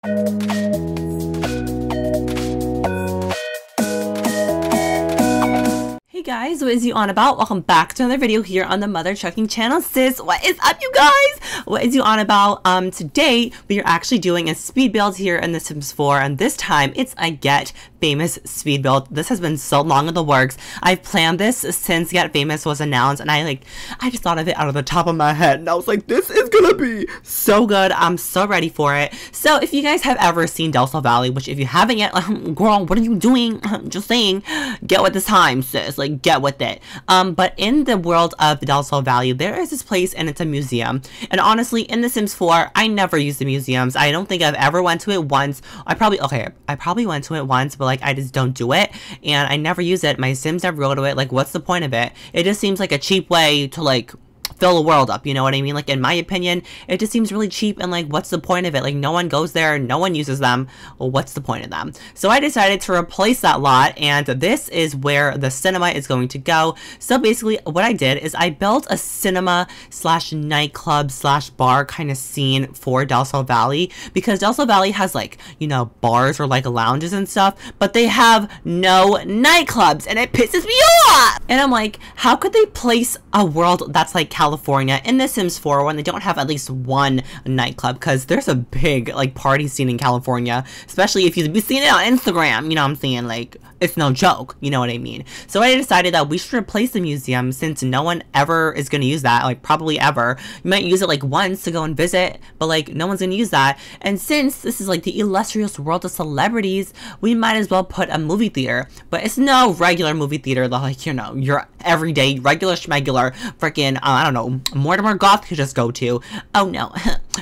Hey guys, what is you on about? Welcome back to another video here on the Mother Trucking channel. Sis, what is up, you guys? What is you on about? Today we are actually doing a speed build here in The Sims 4, and this time it's a Get Famous speed build. This has been so long in the works. I've planned this since Get Famous was announced, and I just thought of it out of the top of my head, and I was like, this is gonna be so good. I'm so ready for it. So if you guys have ever seen Delta Valley, which if you haven't yet, girl, what are you doing? Just saying, get with this time, sis. Like, get with it. But in the world of the Delta Valley, there is this place, and it's a museum. And honestly, in The Sims 4, I never use the museums. I don't think I've ever went to it once. I probably went to it once, but like, I just don't do it, and I never use it. My Sims never go to it. Like, what's the point of it? It just seems like a cheap way to like fill the world up, you know what I mean? Like, in my opinion, it just seems really cheap, and like, what's the point of it? Like, no one goes there, no one uses them. Well, what's the point of them? So I decided to replace that lot, and this is where the cinema is going to go. So basically, what I did is I built a cinema slash nightclub slash bar kind of scene for Delta Valley, because Delta Valley has, like, you know, bars or like lounges and stuff, but they have no nightclubs, and it pisses me off! And I'm like, how could they place a world that's like California in The Sims 4 when they don't have at least one nightclub? Because there's a big like party scene in California, especially if you've seen it on Instagram, you know what I'm saying? Like, it's no joke, you know what I mean? So I decided that we should replace the museum, since no one ever is going to use that, like probably ever. You might use it like once to go and visit, but like no one's going to use that. And since this is like the illustrious world of celebrities, we might as well put a movie theater. But it's no regular movie theater, like, you know, your everyday regular schmegular freaking I don't know, Mortimer Goth could just go to. Oh no,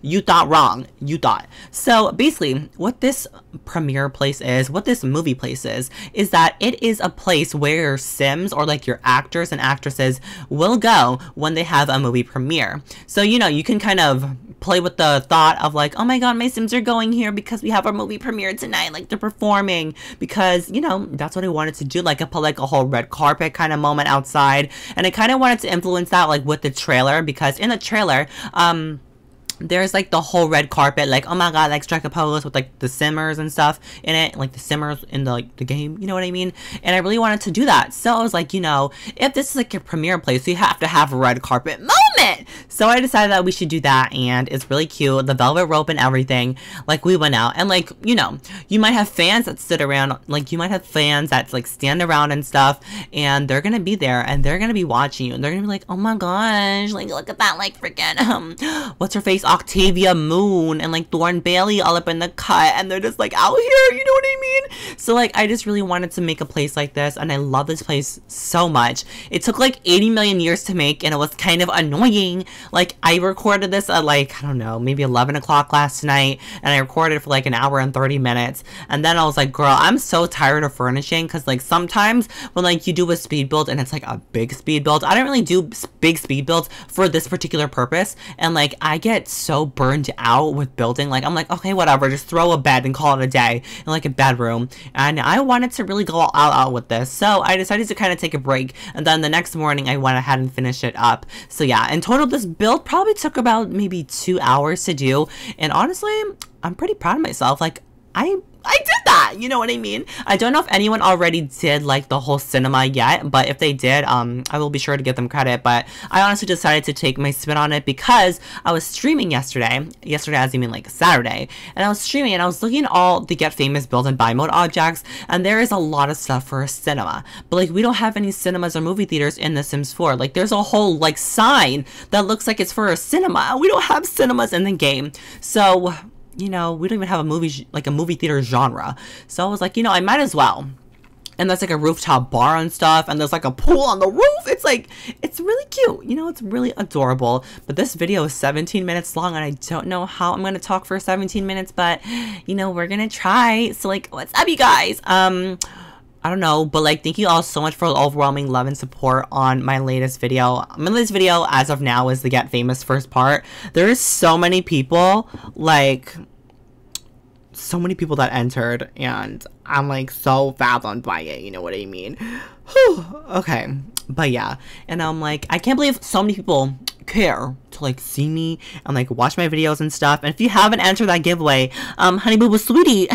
you thought wrong. You thought. So basically, what this premiere place is, what this movie place is that it is a place where Sims or like your actors and actresses will go when they have a movie premiere. So, you know, you can kind of play with the thought of like, oh my god, my Sims are going here because we have our movie premiere tonight, like they're performing, because, you know, that's what I wanted to do. Like, I put like a whole red carpet kind of moment outside, and I kind of wanted to influence that like with the trailer, because in the trailer, there's like the whole red carpet, like, oh my god, like strike a pose with like the simmers and stuff in it, like the simmers in the like the game, you know what I mean? And I really wanted to do that. So I was like, you know, if this is like your premiere place, you have to have a red carpet moment. So I decided that we should do that, and it's really cute, the velvet rope and everything. Like, we went out, and like, you know, you might have fans that sit around, like you might have fans that like stand around and stuff, and they're gonna be there, and they're gonna be watching you, and they're gonna be like, oh my gosh, like look at that, like freaking what's her face, Octavia Moon and like Thorn Bailey all up in the cut, and they're just like out here, you know what I mean? So like, I just really wanted to make a place like this, and I love this place so much. It took like 80 million years to make, and it was kind of annoying. Like, I recorded this at like, I don't know, maybe 11 o'clock last night, and I recorded for like an hour and 30 minutes, and then I was like, girl, I'm so tired of furnishing, because like sometimes when like you do a speed build and it's like a big speed build, I don't really do big speed builds for this particular purpose, and like I get so burned out with building. Like, I'm like, okay, whatever, just throw a bed and call it a day in like a bedroom. And I wanted to really go all out with this, so I decided to kind of take a break, and then the next morning I went ahead and finished it up. So yeah, in total this build probably took about maybe 2 hours to do, and honestly, I'm pretty proud of myself. Like, I did that, you know what I mean? I don't know if anyone already did like the whole cinema yet, but if they did, I will be sure to give them credit. But I honestly decided to take my spin on it because I was streaming yesterday as you mean like Saturday, and I was streaming and I was looking at all the Get Famous build and buy mode objects, and there is a lot of stuff for a cinema, but like we don't have any cinemas or movie theaters in The Sims 4. Like, there's a whole like sign that looks like it's for a cinema. We don't have cinemas in the game, so you know, we don't even have a movie theater genre. So I was like, you know, I might as well. And there's like a rooftop bar and stuff, and there's like a pool on the roof. It's like, it's really cute, you know, it's really adorable. But this video is 17 minutes long, and I don't know how I'm gonna talk for 17 minutes, but you know, we're gonna try. So like, what's up, you guys? I don't know, but like, thank you all so much for the overwhelming love and support on my latest video. My latest video as of now is the Get Famous first part. There is so many people, like, so many people that entered, and I'm like so fathomed by it, you know what I mean? Whew, okay, but yeah, and I'm like, I can't believe so many people care to like see me and like watch my videos and stuff. And if you haven't entered that giveaway, honey boo boo sweetie,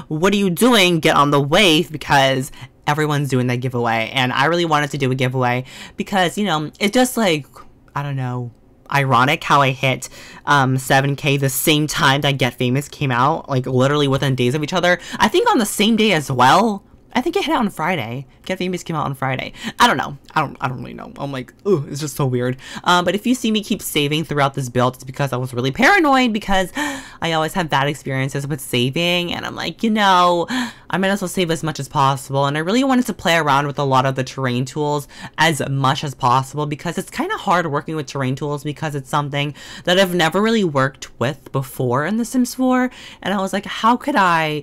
what are you doing? Get on the wave, because everyone's doing that giveaway. And I really wanted to do a giveaway because, you know, it's just like, I don't know, ironic how I hit 7K the same time that Get Famous came out, like literally within days of each other. I think on the same day as well. I think it hit on Friday. Get Famous came out on Friday. I don't know. I don't really know. I'm like, ooh, it's just so weird. But if you see me keep saving throughout this build, it's because I was really paranoid, because I always have bad experiences with saving, and I'm like, you know, I might as well save as much as possible. And I really wanted to play around with a lot of the terrain tools as much as possible, because it's kind of hard working with terrain tools, because it's something that I've never really worked with before in The Sims 4. And I was like, how could I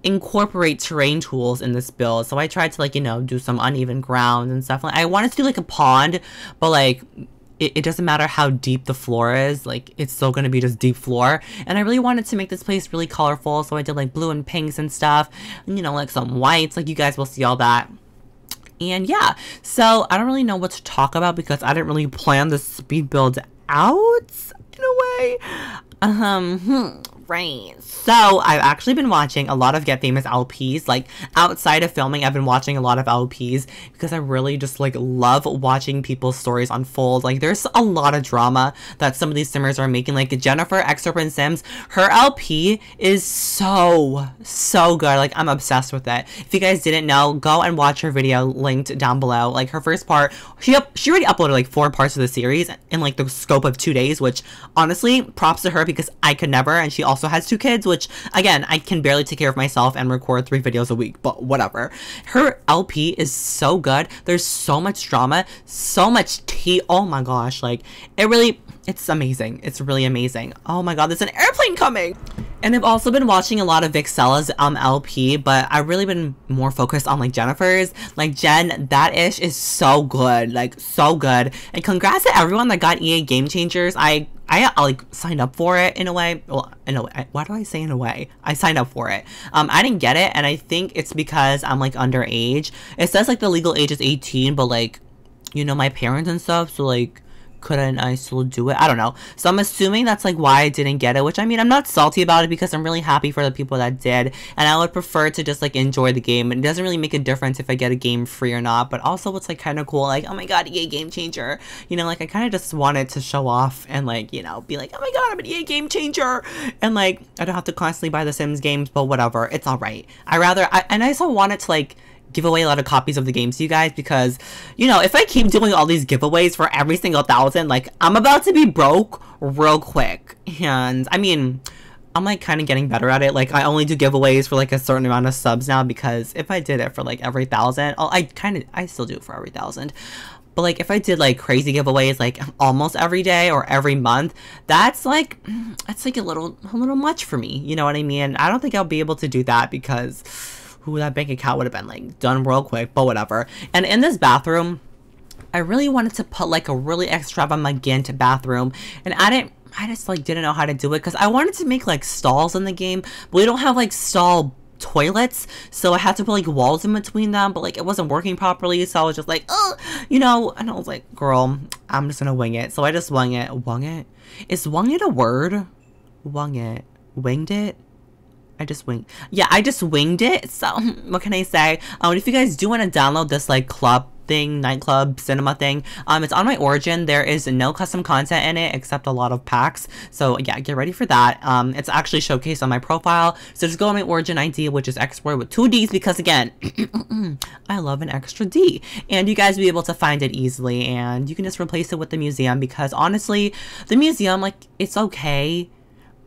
incorporate terrain tools in this build? So I tried to, like, you know, do some uneven ground and stuff. Like, I wanted to do like a pond, but like it doesn't matter how deep the floor is, like it's still gonna be just deep floor. And I really wanted to make this place really colorful, so I did like blue and pinks and stuff, and, you know, like some whites, like you guys will see all that. And yeah, so I don't really know what to talk about, because I didn't really plan the speed build out in a way. Right. So I've actually been watching a lot of Get Famous LPs. Like, outside of filming, I've been watching a lot of LPs, because I really just like love watching people's stories unfold. Like, there's a lot of drama that some of these simmers are making. Like Jennifer, Exeroidd Sims, her LP is so good. Like, I'm obsessed with it. If you guys didn't know, go and watch her video linked down below. Like, her first part, she already uploaded like 4 parts of the series in like the scope of 2 days, which honestly, props to her, because I could never. And she also has 2 kids, which again, I can barely take care of myself and record 3 videos a week, but whatever. Her LP is so good. There's so much drama, so much tea. Oh my gosh, like it's amazing. It's really amazing. Oh my god, there's an airplane coming. And I've also been watching a lot of Vixella's LP, but I've really been more focused on like Jennifer's. Like Jen, that ish is so good, like so good. And congrats to everyone that got EA Game Changers. I like signed up for it in a way. Well, in a way, why do I say in a way? I signed up for it. I didn't get it, and I think it's because I'm like underage. It says like the legal age is 18, but like, you know, my parents and stuff, so like, couldn't I still do it? I don't know. So I'm assuming that's like why I didn't get it, which I mean, I'm not salty about it, because I'm really happy for the people that did, and I would prefer to just like enjoy the game. It doesn't really make a difference if I get a game free or not, but also it's like kind of cool, like, oh my god, EA Game Changer, you know, like I kind of just wanted to show off and like, you know, be like, oh my god, I'm an EA Game Changer, and like I don't have to constantly buy the Sims games, but whatever, it's all right. And I also wanted to like give away a lot of copies of the games to you guys, because, you know, if I keep doing all these giveaways for every single 1,000, like, I'm about to be broke real quick. And I mean, I'm like kind of getting better at it. Like, I only do giveaways for like a certain amount of subs now, because if I did it for like every 1,000, I still do it for every 1,000. But like, if I did like crazy giveaways like almost every day or every month, that's like a little much for me. You know what I mean? I don't think I'll be able to do that, because that bank account would have been like done real quick, but whatever. And in this bathroom, I really wanted to put like a really extravagant bathroom, and I just like didn't know how to do it, because I wanted to make like stalls in the game, but we don't have like stall toilets, so I had to put like walls in between them, but like it wasn't working properly, so I was just like, oh, you know, and I was like, girl, I'm just gonna wing it. So I just wung it. Is wung it a word? Wung it. Winged it? I just winged it. So what can I say? If you guys do want to download this like club thing, nightclub cinema thing, it's on my Origin. There is no custom content in it except a lot of packs, so yeah, get ready for that. It's actually showcased on my profile, so just go on my Origin ID, which is Exeroid with 2 D's, because again, I love an extra D, and you guys will be able to find it easily, and you can just replace it with the museum, because honestly, the museum, like, it's okay.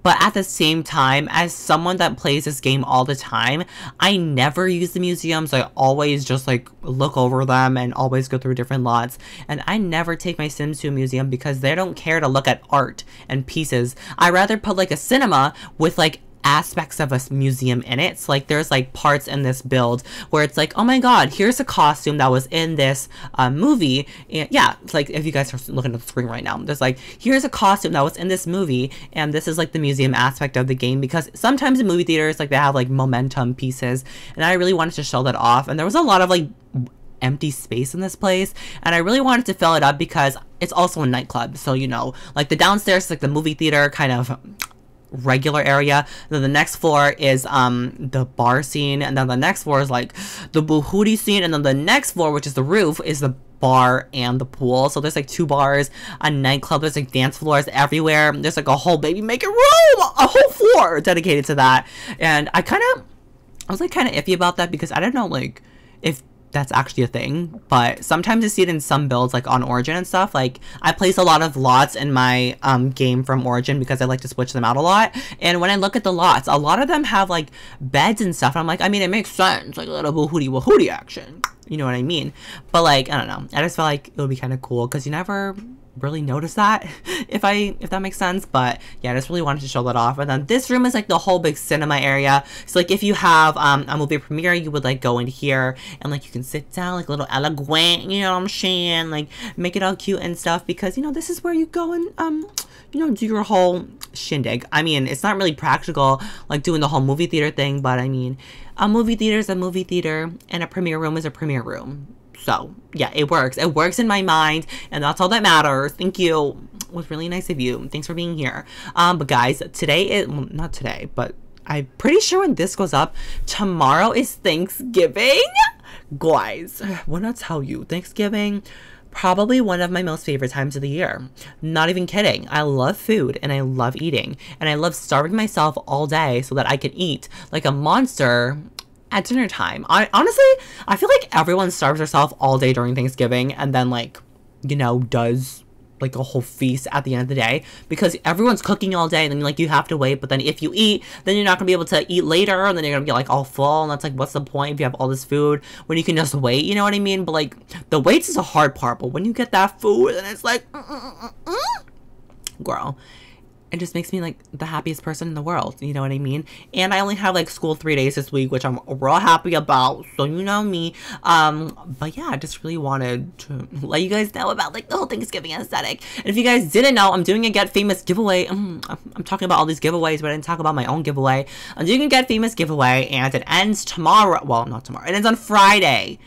But at the same time, as someone that plays this game all the time, I never use the museums. I always just like look over them and always go through different lots. And I never take my Sims to a museum, because they don't care to look at art and pieces. I rather put like a cinema with like aspects of a museum in it. So like there's like parts in this build where it's like, oh my god, here's a costume that was in this movie. And yeah, it's like, if you guys are looking at the screen right now, there's like, here's a costume that was in this movie, and this is like the museum aspect of the game, because sometimes in movie theaters, like, they have like momentum pieces, and I really wanted to show that off. And there was a lot of like empty space in this place, and I really wanted to fill it up because it's also a nightclub. So, you know, like the downstairs is like the movie theater kind of regular area, and then the next floor is the bar scene, and then the next floor is like the boohootie scene, and then the next floor, which is the roof, is the bar and the pool. So there's like 2 bars, a nightclub, there's like dance floors everywhere, there's like a whole baby making room, a whole floor dedicated to that. And I was like kind of iffy about that because I don't know like if that's actually a thing, but sometimes I see it in some builds like on Origin and stuff. Like I place a lot of lots in my game from Origin because I like to switch them out a lot, and when I look at the lots, a lot of them have like beds and stuff, and I'm like, I mean, it makes sense, like a little wahooty action, you know what I mean? But like, I don't know, I just felt like it would be kind of cool because you never really notice that if that makes sense. But yeah, I just really wanted to show that off. And then this room is like the whole big cinema area. So like if you have a movie premiere, you would like go into here and like you can sit down like a little elegant, you know what I'm saying, like make it all cute and stuff, because you know this is where you go and you know, do your whole shindig. I mean, it's not really practical like doing the whole movie theater thing, but I mean, a movie theater is a movie theater and a premiere room is a premiere room. So yeah, it works. It works in my mind, and that's all that matters. Thank you. It was really nice of you. Thanks for being here. But guys, today is, well, not today, but I'm pretty sure when this goes up, tomorrow is Thanksgiving. Guys, when I tell you, Thanksgiving, probably one of my most favorite times of the year. Not even kidding. I love food and I love eating, and I love starving myself all day so that I can eat like a monster at dinner time. Honestly, I feel like everyone starves herself all day during Thanksgiving and then like, you know, does like a whole feast at the end of the day, because everyone's cooking all day and then like you have to wait. But then if you eat, then you're not gonna be able to eat later, and then you're gonna get like all full, and that's like, what's the point if you have all this food when you can just wait, you know what I mean? But like the waits is a hard part, but when you get that food and it's like girl, it just makes me like the happiest person in the world, you know what I mean? And I only have like school 3 days this week, which I'm real happy about, so you know me. But yeah, I just really wanted to let you guys know about like the whole Thanksgiving aesthetic. And if you guys didn't know, I'm doing a Get Famous giveaway. I'm talking about all these giveaways, but I didn't talk about my own giveaway. I'm doing a Get Famous giveaway, and it ends tomorrow. Well, not tomorrow. It ends on Friday.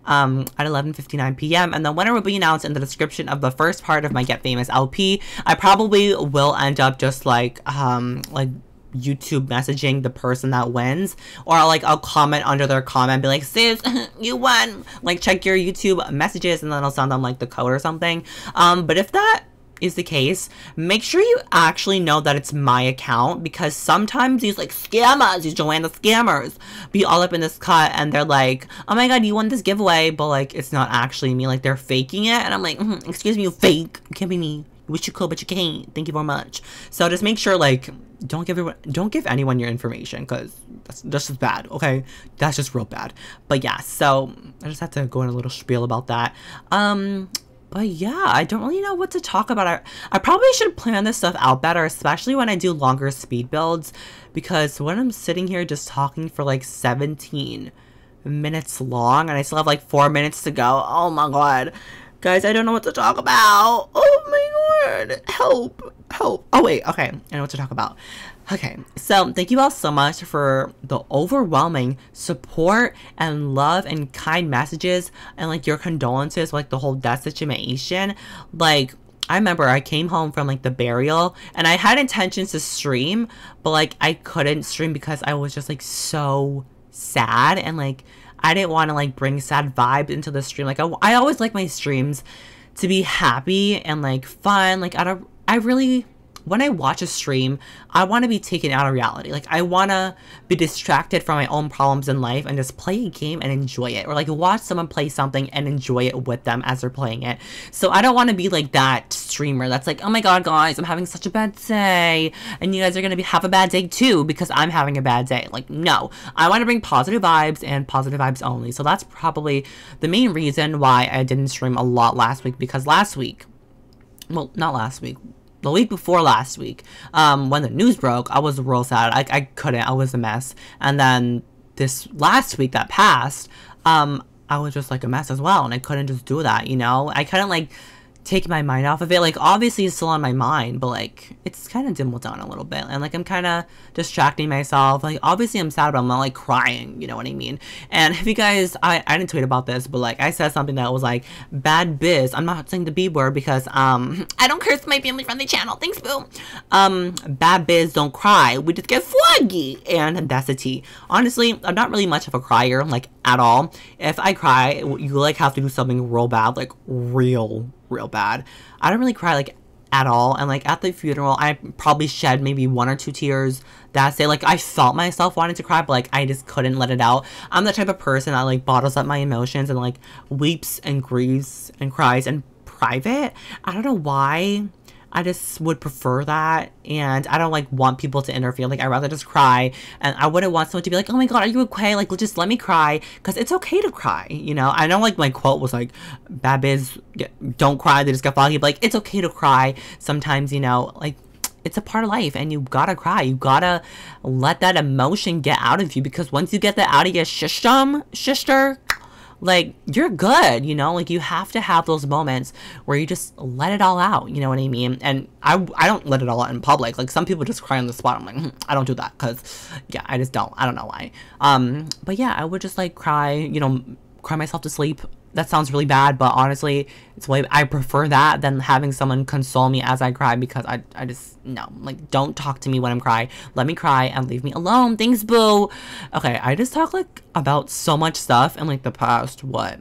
At 11:59 p.m. and the winner will be announced in the description of the first part of my Get Famous LP. I probably will end up just like YouTube messaging the person that wins, or like I'll comment under their comment, be like, sis, you won, like check your YouTube messages, and then I'll send them like the code or something. But if that is the case, make sure you actually know that it's my account, because sometimes these like scammers, these Joanna scammers, be all up in this cut and they're like, oh my god, you won this giveaway, but like it's not actually me, like they're faking it, and I'm like, excuse me, you fake, it can't be me. You wish you could, but you can't. Thank you very much. So just make sure like don't give anyone your information, because that's just bad, okay? That's just real bad. But yeah, so I just have to go in a little spiel about that. But yeah, I don't really know what to talk about. I probably should plan this stuff out better, especially when I do longer speed builds, because when I'm sitting here just talking for like 17 minutes long and I still have like 4 minutes to go, oh my god. Guys, I don't know what to talk about. Oh my god. Help. Help. Oh wait, okay. I know what to talk about. Okay, so thank you all so much for the overwhelming support and love and kind messages and like your condolences, like the whole death situation. Like, I remember I came home from like the burial and I had intentions to stream, but like I couldn't stream because I was just like so sad, and like I didn't want to like bring sad vibes into the stream. Like I always like my streams to be happy and like fun. Like I really, when I watch a stream, I want to be taken out of reality. Like, I want to be distracted from my own problems in life and just play a game and enjoy it. Or, like, watch someone play something and enjoy it with them as they're playing it. So, I don't want to be, like, that streamer that's like, oh my god, guys, I'm having such a bad day. And you guys are going to have a bad day, too, because I'm having a bad day. Like, no. I want to bring positive vibes and positive vibes only. So, that's probably the main reason why I didn't stream a lot last week. Because last week, well, not last week, the week before last week, when the news broke, I was real sad. I couldn't. I was a mess. And then this last week that passed, I was just like a mess as well. And I couldn't just do that, you know? I couldn't like take my mind off of it. Like, obviously it's still on my mind, but like it's kind of dimmed down a little bit, and like I'm kind of distracting myself. Like, obviously I'm sad, but I'm not like crying, you know what I mean? And if you guys, I didn't tweet about this, but like I said something that was like bad biz. I'm not saying the B word because I don't curse my family friendly channel, thanks boo. Bad biz, don't cry, we just get flaggy, and that's the tea. Honestly, I'm not really much of a crier, like at all. If I cry, you like have to do something real bad, like real bad. I don't really cry like at all, and like at the funeral I probably shed maybe 1 or 2 tears that day. Like, I felt myself wanting to cry, but like I just couldn't let it out. I'm the type of person that like bottles up my emotions and like weeps and grieves and cries in private. I don't know why. I just would prefer that, and I don't like want people to interfere. Like, I'd rather just cry, and I wouldn't want someone to be like, oh my god, are you okay? Like, just let me cry, because it's okay to cry, you know? I know like my quote was like, bad biz, don't cry, they just get foggy, but like it's okay to cry sometimes, you know? Like, it's a part of life, and you gotta cry. You gotta let that emotion get out of you, because once you get that out of your system, sister, like, you're good, you know? Like, you have to have those moments where you just let it all out, you know what I mean? And I don't let it all out in public. Like, some people just cry on the spot. I'm like, I don't do that, because, yeah, I just don't. I don't know why. But yeah, I would just, like, cry, you know, cry myself to sleep. That sounds really bad, but honestly, it's way, I prefer that than having someone console me as I cry, because I just, no, like, don't talk to me when I'm crying. Let me cry and leave me alone. Thanks, boo. Okay, I just talked, like, about so much stuff in, like, the past, what,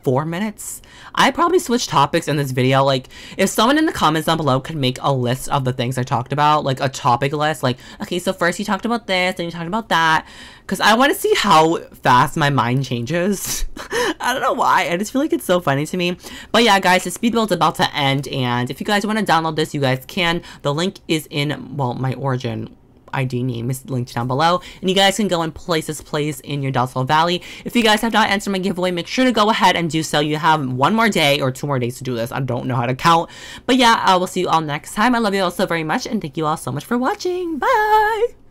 4 minutes? I probably switched topics in this video. Like, if someone in the comments down below could make a list of the things I talked about, like a topic list, like, okay, so first you talked about this, then you talked about that, because I want to see how fast my mind changes. I don't know why, I just feel like it's so funny to me. But yeah, guys, the speed build's about to end, and if you guys want to download this, you guys can. The link is in, well, my Origin ID name is linked down below, and you guys can go and place this place in your Delta Valley. If you guys have not answered my giveaway, make sure to go ahead and do so. You have 1 more day or 2 more days to do this. I don't know how to count, but yeah, I will see you all next time. I love you all so very much, and thank you all so much for watching. Bye.